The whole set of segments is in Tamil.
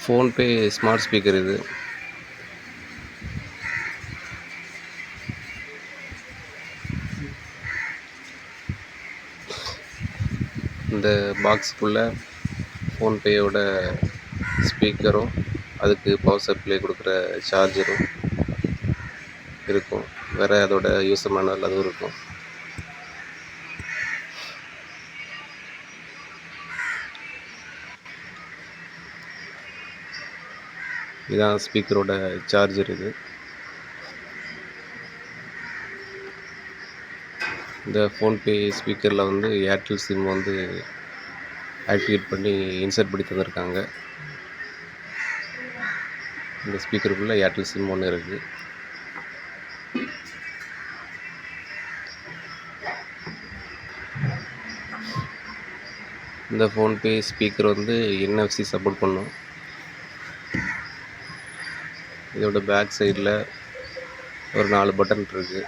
ஃபோன்பே ஸ்மார்ட் ஸ்பீக்கர் இது. இந்த பாக்ஸுக்குள்ளே ஃபோன்பேயோட ஸ்பீக்கரும் அதுக்கு பவர் சப்ளை கொடுக்குற சார்ஜரும் இருக்கும். வேறு அதோட யூசர் மேனுவல் அதுவும் இருக்கும். இதான் ஸ்பீக்கரோட சார்ஜர் இது. இந்த ஃபோன்பே ஸ்பீக்கரில் வந்து ஏர்டெல் சிம் வந்து ஆக்டிவேட் பண்ணி இன்சர்ட் பண்ணி தந்திருக்காங்க. இந்த ஸ்பீக்கருக்குள்ளே ஏர்டெல் சிம் ஒன்று இருக்குது. இந்த ஃபோன்பே ஸ்பீக்கர் வந்து NFC சப்போர்ட் பண்ணும். இதோட பேக் சைடில் ஒரு 4 பட்டன் இருக்குது.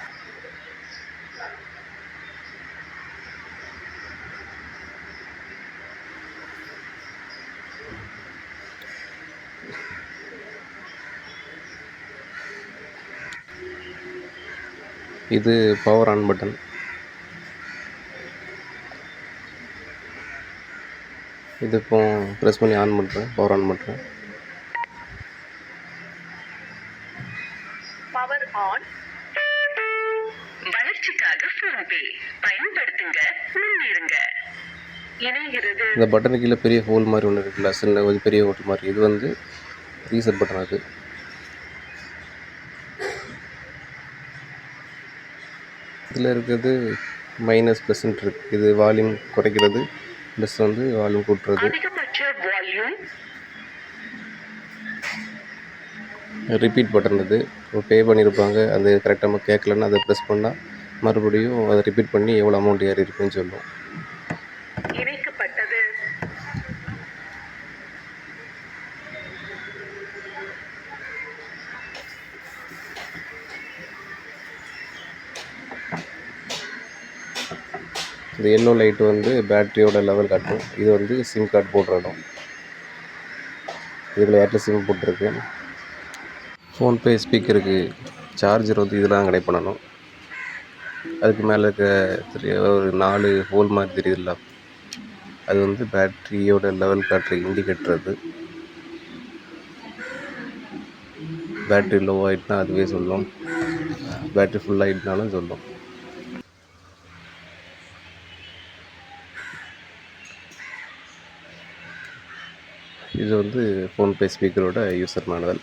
இது பவர் ஆன் பட்டன். இது இப்போ ப்ரெஸ் பண்ணி ஆன் பண்ணுறேன், பவர் ஆன் பண்ணுறேன். Power on. வளர்ச்சிக்காக ஃபோன்பே பயன்படுத்துங்க, முன்னேறுங்க. இணைகிறது. இந்த பட்டனுக்கு கீழே பெரிய ஹோல் மாதிரி ஒன்று இருக்குல்ல, சின்ன கொஞ்சம் பெரிய ஹோல் மாதிரி, இது வந்து ரீசெட் பட்டன். அது இதில் இருக்கிறது மைனஸ் ப்ளஸ்ன்ட்டு இருக்குது. இது வால்யூம் குறைக்கிறது, ப்ளஸ் வந்து வால்யூம் கூட்டுறது. அதிகபட்ச வால்யூம். Repeat button. இது பே பண்ணியிருப்பாங்க, அது கரெக்டாக நம்ம கேட்கலன்னா அதை ப்ரெஸ் பண்ணால் மறுபடியும் அதை ரிப்பீட் பண்ணி எவ்வளோ அமௌண்ட் ஏறி இருக்குன்னு சொல்லும். இணைக்கப்பட்டது. இந்த எல்லோ லைட் வந்து பேட்டரியோட லெவல் காட்டும். இது வந்து சிம் கார்டு போடுற இடம். இதில் ஏர்டெல் சிம் போட்டிருக்கு. ஃபோன்பே ஸ்பீக்கருக்கு சார்ஜர் வந்து இதெல்லாம் கனெக்ட் பண்ணணும். அதுக்கு மேலே இருக்க ஒரு 4 ஹோல் மாதிரி தெரியுதுல்ல, அது வந்து பேட்டரியோட லெவல் காட்டுற இண்டிகேட்டர். அது பேட்டரி லோ ஆகிட்டுனா அதுவே சொல்லும், பேட்டரி ஃபுல் ஆகிட்டுனாலும் சொல்லும். இது வந்து ஃபோன்பே ஸ்பீக்கரோட யூசர் மேனுவல்.